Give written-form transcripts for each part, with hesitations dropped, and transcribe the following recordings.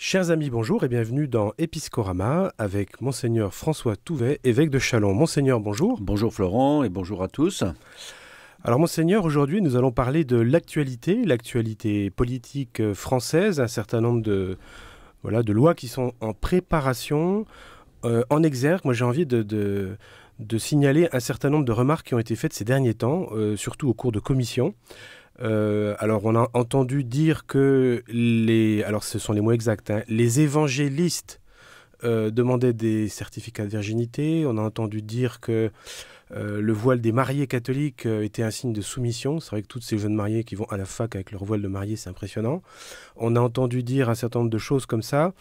Chers amis, bonjour et bienvenue dans Episcorama avec Monseigneur François Touvet, évêque de Châlons. Monseigneur, bonjour. Bonjour Florent et bonjour à tous. Alors Monseigneur, aujourd'hui nous allons parler de l'actualité politique française, un certain nombre de lois qui sont en préparation, en exergue. Moi j'ai envie de signaler un certain nombre de remarques qui ont été faites ces derniers temps, surtout au cours de commissions. Alors on a entendu dire que alors ce sont les mots exacts, hein, les évangélistes demandaient des certificats de virginité. On a entendu dire que le voile des mariés catholiques était un signe de soumission. C'est vrai que toutes ces jeunes mariées qui vont à la fac avec leur voile de mariée, c'est impressionnant. On a entendu dire un certain nombre de choses comme ça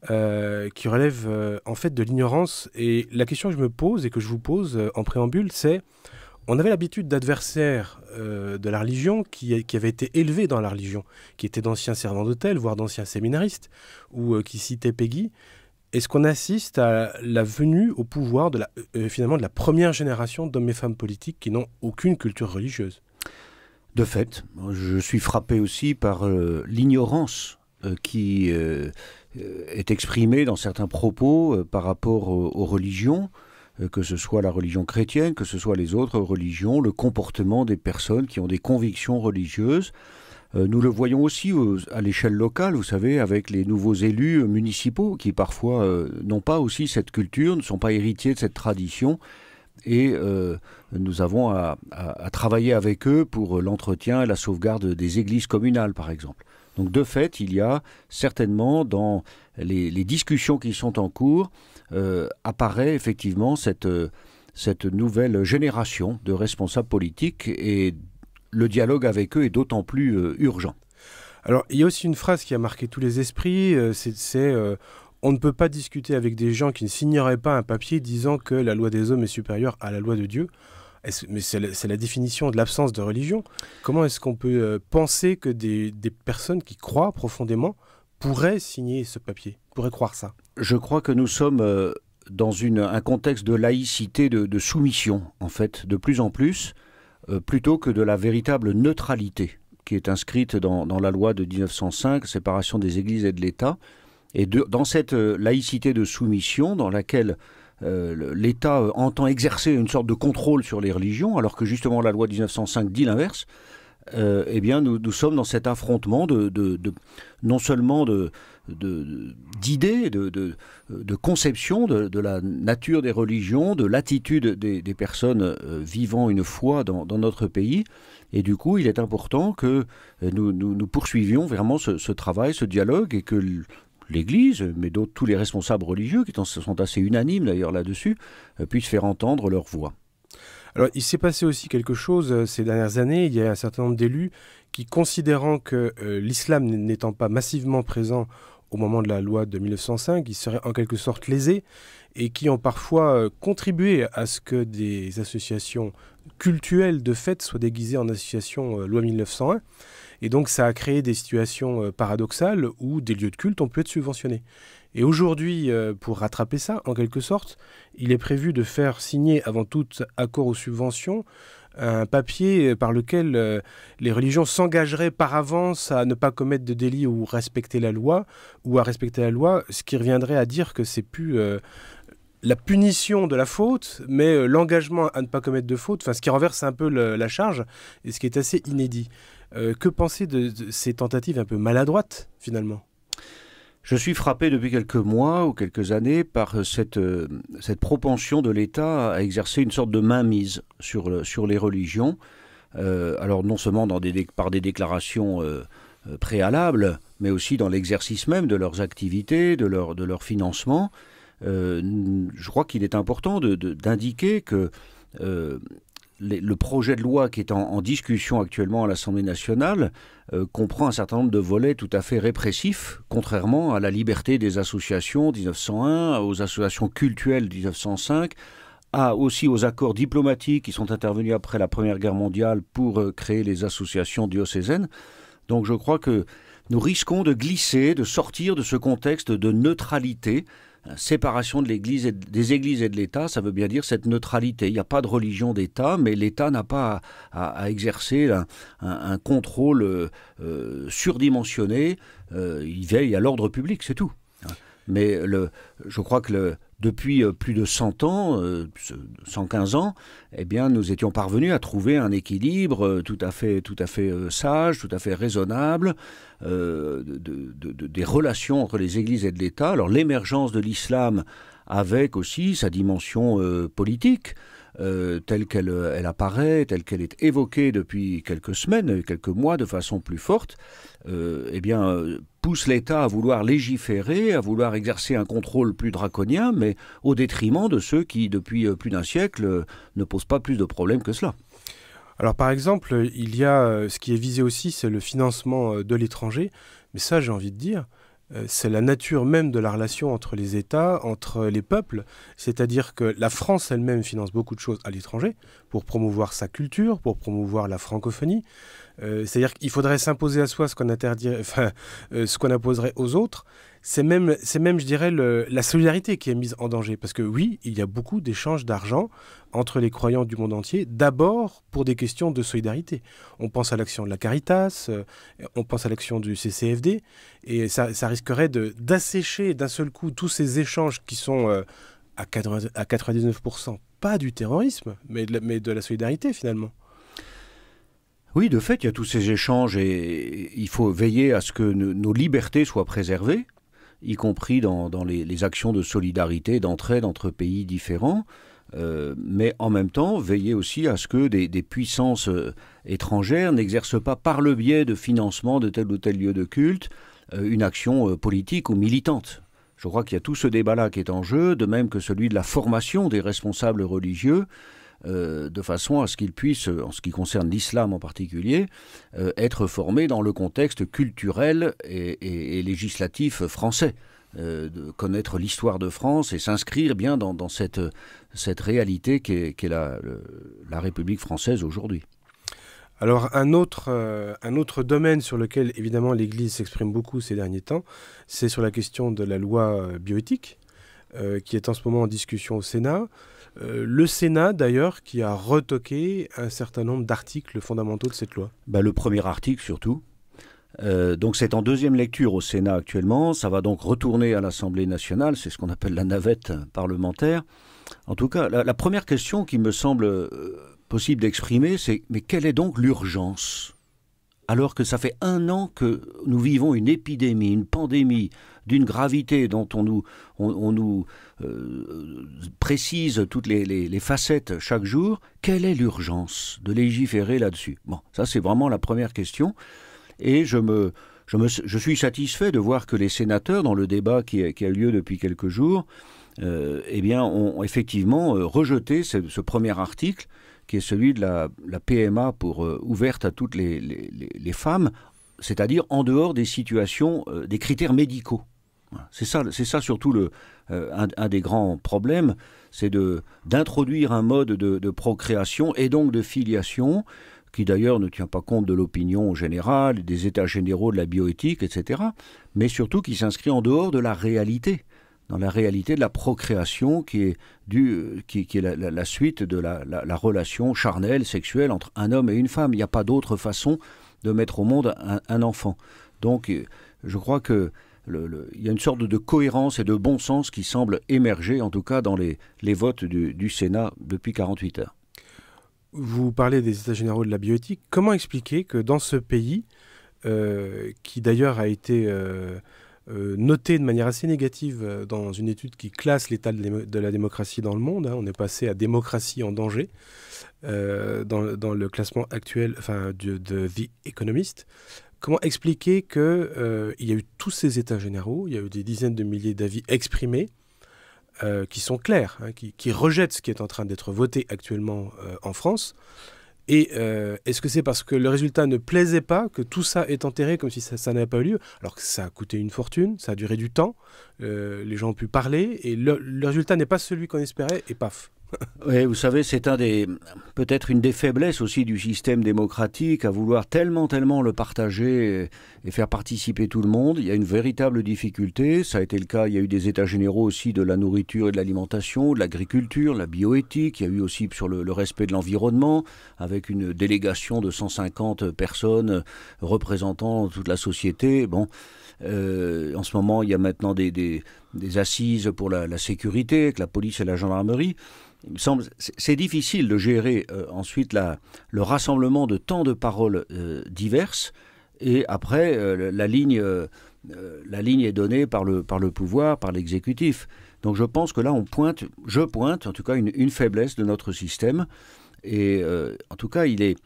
qui relèvent en fait de l'ignorance. Et la question que je me pose et que je vous pose en préambule, c'est: on avait l'habitude d'adversaires de la religion qui avaient été élevés dans la religion, qui étaient d'anciens servants d'hôtel, voire d'anciens séminaristes, ou qui citaient Péguy. Est-ce qu'on assiste à la venue au pouvoir finalement de la première génération d'hommes et femmes politiques qui n'ont aucune culture religieuse? De fait, je suis frappé aussi par l'ignorance qui est exprimée dans certains propos par rapport aux religions, que ce soit la religion chrétienne, que ce soit les autres religions, le comportement des personnes qui ont des convictions religieuses. Nous le voyons aussi à l'échelle locale, vous savez, avec les nouveaux élus municipaux qui parfois n'ont pas aussi cette culture, ne sont pas héritiers de cette tradition. Et nous avons à travailler avec eux pour l'entretien et la sauvegarde des églises communales, par exemple. Donc de fait, il y a certainement dans les discussions qui sont en cours, apparaît effectivement cette nouvelle génération de responsables politiques, et le dialogue avec eux est d'autant plus urgent. Alors, il y a aussi une phrase qui a marqué tous les esprits, on ne peut pas discuter avec des gens qui ne signeraient pas un papier disant que la loi des hommes est supérieure à la loi de Dieu. Mais c'est la définition de l'absence de religion. Comment est-ce qu'on peut penser que des personnes qui croient profondément pourraient signer ce papier, pourraient croire ça? Je crois que nous sommes dans un contexte de laïcité, de soumission, en fait, de plus en plus, plutôt que de la véritable neutralité qui est inscrite dans la loi de 1905, séparation des églises et de l'État. Et dans cette laïcité de soumission dans laquelle l'État entend exercer une sorte de contrôle sur les religions, alors que justement la loi de 1905 dit l'inverse, eh bien nous sommes dans cet affrontement non seulement d'idées, de conception de la nature des religions, de l'attitude des personnes vivant une foi dans notre pays. Et du coup, il est important que nous poursuivions vraiment ce travail, ce dialogue, et que l'Église, mais tous les responsables religieux, qui sont assez unanimes d'ailleurs là-dessus, puissent faire entendre leur voix. Alors, il s'est passé aussi quelque chose ces dernières années. Il y a un certain nombre d'élus qui, considérant que l'islam n'étant pas massivement présent au moment de la loi de 1905, ils seraient en quelque sorte lésés, et qui ont parfois contribué à ce que des associations cultuelles de fait soient déguisées en associations loi 1901. Et donc ça a créé des situations paradoxales où des lieux de culte ont pu être subventionnés. Et aujourd'hui, pour rattraper ça, en quelque sorte, il est prévu de faire signer avant tout accord aux subventions un papier par lequel les religions s'engageraient par avance à ne pas commettre de délit ou à respecter la loi, ce qui reviendrait à dire que c'est plus la punition de la faute, mais l'engagement à ne pas commettre de faute, ce qui renverse un peu la charge, et ce qui est assez inédit. Que penser de ces tentatives un peu maladroites, finalement ? Je suis frappé depuis quelques mois ou quelques années par cette propension de l'État à exercer une sorte de mainmise sur les religions. Alors non seulement par des déclarations préalables, mais aussi dans l'exercice même de leurs activités, de leur financement. Je crois qu'il est important d'indiquer que le projet de loi qui est en discussion actuellement à l'Assemblée nationale comprend un certain nombre de volets tout à fait répressifs, contrairement à la liberté des associations 1901, aux associations cultuelles 1905, aussi aux accords diplomatiques qui sont intervenus après la Première Guerre mondiale pour créer les associations diocésaines. Donc je crois que nous risquons de glisser, de sortir de ce contexte de neutralité séparation de l'Église des Églises et de l'État, ça veut bien dire cette neutralité. Il n'y a pas de religion d'État, mais l'État n'a pas à exercer un contrôle surdimensionné. Il veille à l'ordre public, c'est tout. Mais je crois que depuis plus de 100 ans, 115 ans, eh bien, nous étions parvenus à trouver un équilibre tout à fait sage, tout à fait raisonnable, des relations entre les églises et de l'État. Alors l'émergence de l'islam avec aussi sa dimension politique, telle qu'elle apparaît, telle qu'elle est évoquée depuis quelques semaines, quelques mois de façon plus forte, eh bien, pousse l'État à vouloir légiférer, à vouloir exercer un contrôle plus draconien, mais au détriment de ceux qui, depuis plus d'un siècle, ne posent pas plus de problèmes que cela. Alors par exemple, il y a ce qui est visé aussi, c'est le financement de l'étranger. Mais ça, j'ai envie de dire, c'est la nature même de la relation entre les États, entre les peuples. C'est-à-dire que la France elle-même finance beaucoup de choses à l'étranger pour promouvoir sa culture, pour promouvoir la francophonie. C'est-à-dire qu'il faudrait s'imposer à soi ce qu'on ce qu'on imposerait aux autres. C'est même, je dirais, la solidarité qui est mise en danger. Parce que oui, il y a beaucoup d'échanges d'argent entre les croyants du monde entier, d'abord pour des questions de solidarité. On pense à l'action de la Caritas, on pense à l'action du CCFD, et ça risquerait d'assécher d'un seul coup tous ces échanges qui sont à 99% pas du terrorisme, mais de la solidarité finalement. Oui, de fait, il y a tous ces échanges et il faut veiller à ce que nos libertés soient préservées, y compris dans les actions de solidarité, d'entraide entre pays différents, mais en même temps, veiller aussi à ce que des puissances étrangères n'exercent pas par le biais de financement de tel ou tel lieu de culte une action politique ou militante. Je crois qu'il y a tout ce débat-là qui est en jeu, de même que celui de la formation des responsables religieux, de façon à ce qu'ils puissent, en ce qui concerne l'islam en particulier, être formés dans le contexte culturel et législatif français, de connaître l'histoire de France et s'inscrire bien dans cette réalité qu'est la République française aujourd'hui. Alors un autre domaine sur lequel évidemment l'Église s'exprime beaucoup ces derniers temps, c'est sur la question de la loi bioéthique, qui est en ce moment en discussion au Sénat. Le Sénat, d'ailleurs, qui a retoqué un certain nombre d'articles fondamentaux de cette loi. Le premier article, surtout. Donc c'est en deuxième lecture au Sénat actuellement. Ça va donc retourner à l'Assemblée nationale. C'est ce qu'on appelle la navette parlementaire. En tout cas, la première question qui me semble possible d'exprimer, c'est « Mais quelle est donc l'urgence ?» Alors que ça fait 1 an que nous vivons une épidémie, une pandémie d'une gravité dont on nous précise toutes les facettes chaque jour, quelle est l'urgence de légiférer là-dessus? Bon, ça c'est vraiment la première question. Et je suis satisfait de voir que les sénateurs, dans le débat qui a eu lieu depuis quelques jours, eh bien, ont effectivement rejeté ce premier article, qui est celui de la PMA ouverte à toutes les femmes, c'est-à-dire en dehors des situations, des critères médicaux. C'est ça surtout un des grands problèmes, c'est d'introduire un mode de procréation et donc de filiation, qui d'ailleurs ne tient pas compte de l'opinion générale, des états généraux de la bioéthique, etc., mais surtout qui s'inscrit en dehors de la réalité, dans la réalité de la procréation qui est la suite de la relation charnelle, sexuelle entre un homme et une femme. Il n'y a pas d'autre façon de mettre au monde un enfant. Donc je crois qu'il y a une sorte de cohérence et de bon sens qui semble émerger, en tout cas dans les votes du Sénat depuis 48 heures. Vous parlez des états généraux de la bioéthique. Comment expliquer que dans ce pays, qui d'ailleurs a été noté de manière assez négative dans une étude qui classe l'état de la démocratie dans le monde, on est passé à démocratie en danger dans le classement actuel de The Economist. Comment expliquer qu'il y a eu tous ces états généraux, il y a eu des dizaines de milliers d'avis exprimés, qui sont clairs, qui rejettent ce qui est en train d'être voté actuellement en France. Et est-ce que c'est parce que le résultat ne plaisait pas que tout ça est enterré comme si ça n'avait pas eu lieu, alors que ça a coûté une fortune, ça a duré du temps, les gens ont pu parler, et le résultat n'est pas celui qu'on espérait, et paf. Oui, vous savez, c'est peut-être une des faiblesses aussi du système démocratique, à vouloir tellement le partager et faire participer tout le monde. Il y a une véritable difficulté. Ça a été le cas, il y a eu des états généraux aussi de la nourriture et de l'alimentation, de l'agriculture, la bioéthique. Il y a eu aussi sur le respect de l'environnement, avec une délégation de 150 personnes représentant toute la société. Bon, en ce moment, il y a maintenant des assises pour la sécurité, avec la police et la gendarmerie. Il me semble, c'est difficile de gérer ensuite le rassemblement de tant de paroles diverses, et après la ligne est donnée par le pouvoir, par l'exécutif. Donc je pense que là je pointe en tout cas une faiblesse de notre système, et en tout cas il est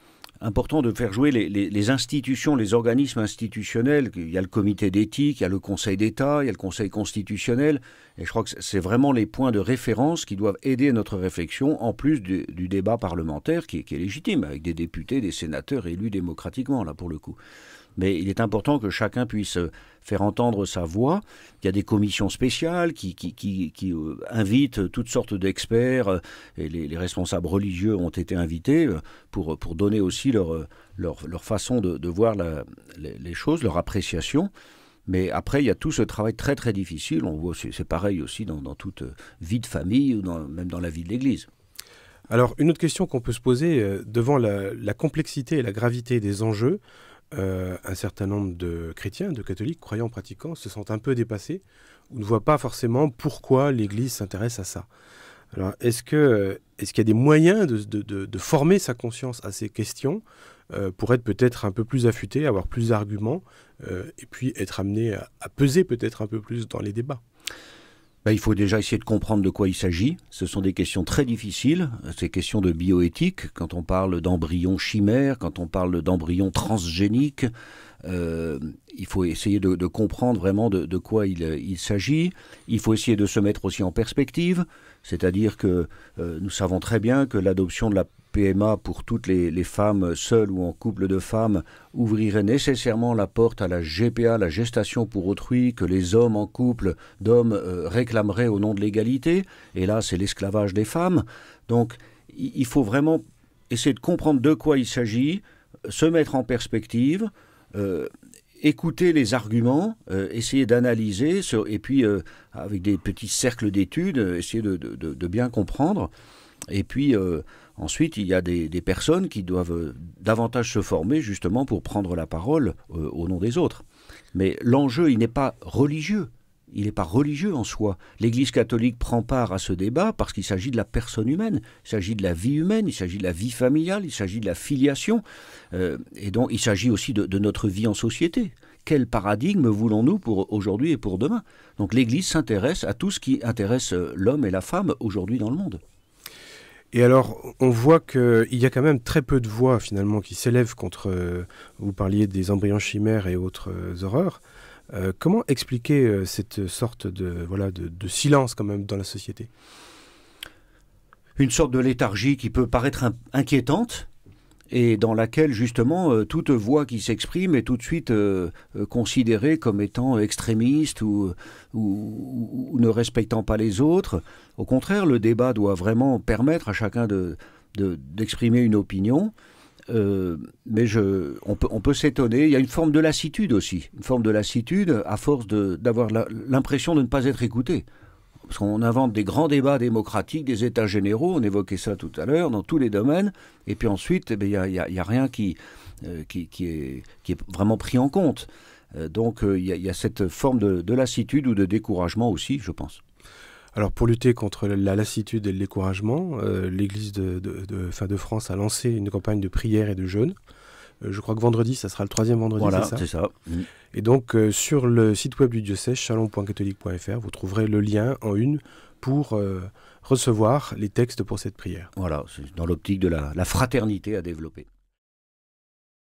important de faire jouer les institutions, les organismes institutionnels. Il y a le comité d'éthique, il y a le Conseil d'État, il y a le Conseil constitutionnel. Et je crois que c'est vraiment les points de référence qui doivent aider notre réflexion, en plus du débat parlementaire qui est légitime, avec des députés, des sénateurs élus démocratiquement, là, pour le coup. Mais il est important que chacun puisse faire entendre sa voix. Il y a des commissions spéciales qui invitent toutes sortes d'experts, et les responsables religieux ont été invités pour donner aussi leur façon de voir les choses, leur appréciation. Mais après, il y a tout ce travail très difficile. On voit, c'est pareil aussi dans toute vie de famille, ou même dans la vie de l'Église. Alors, une autre question qu'on peut se poser, devant la complexité et la gravité des enjeux, un certain nombre de chrétiens, de catholiques, croyants, pratiquants, se sentent un peu dépassés, ou ne voient pas forcément pourquoi l'Église s'intéresse à ça. Alors, est-ce qu'il y a des moyens de former sa conscience à ces questions pour être peut-être un peu plus affûté, avoir plus d'arguments, et puis être amené à peser peut-être un peu plus dans les débats? Il faut déjà essayer de comprendre de quoi il s'agit. Ce sont des questions très difficiles, ces questions de bioéthique, quand on parle d'embryons chimères, quand on parle d'embryons transgéniques. Il faut essayer de comprendre vraiment de quoi il s'agit. Il faut essayer de se mettre aussi en perspective, c'est-à-dire que nous savons très bien que l'adoption de la PMA pour toutes les femmes seules ou en couple de femmes ouvrirait nécessairement la porte à la GPA, la gestation pour autrui, que les hommes en couple d'hommes réclameraient au nom de l'égalité. Et là, c'est l'esclavage des femmes. Donc, il faut vraiment essayer de comprendre de quoi il s'agit, se mettre en perspective, écouter les arguments, essayer d'analyser, et puis avec des petits cercles d'études, essayer de bien comprendre. Et puis ensuite, il y a des personnes qui doivent davantage se former justement pour prendre la parole au nom des autres. Mais l'enjeu, il n'est pas religieux. Il n'est pas religieux en soi. L'Église catholique prend part à ce débat parce qu'il s'agit de la personne humaine, il s'agit de la vie humaine, il s'agit de la vie familiale, il s'agit de la filiation, et donc il s'agit aussi de notre vie en société. Quel paradigme voulons-nous pour aujourd'hui et pour demain? Donc l'Église s'intéresse à tout ce qui intéresse l'homme et la femme aujourd'hui dans le monde. Et alors, on voit qu'il y a quand même très peu de voix finalement qui s'élèvent contre, vous parliez des embryons chimères et autres horreurs. Comment expliquer cette sorte de silence quand même dans la société? Une sorte de léthargie qui peut paraître inquiétante, et dans laquelle justement toute voix qui s'exprime est tout de suite considérée comme étant extrémiste ou ne respectant pas les autres. Au contraire, le débat doit vraiment permettre à chacun d'exprimer une opinion. Mais on peut s'étonner. Il y a une forme de lassitude aussi, une forme de lassitude à force d'avoir l'impression de ne pas être écouté. Parce qu'on invente des grands débats démocratiques, des états généraux, on évoquait ça tout à l'heure, dans tous les domaines, et puis ensuite, il n'y a rien qui est vraiment pris en compte. Donc il y a cette forme de lassitude ou de découragement aussi, je pense. Alors pour lutter contre la lassitude et le découragement, l'Église de France a lancé une campagne de prière et de jeûne. Je crois que vendredi, ça sera le 3e vendredi, voilà, c'est ça? C'est ça. Et donc, sur le site web du diocèse, chalon.catholique.fr, vous trouverez le lien en une pour recevoir les textes pour cette prière. Voilà, c'est dans l'optique de la fraternité à développer.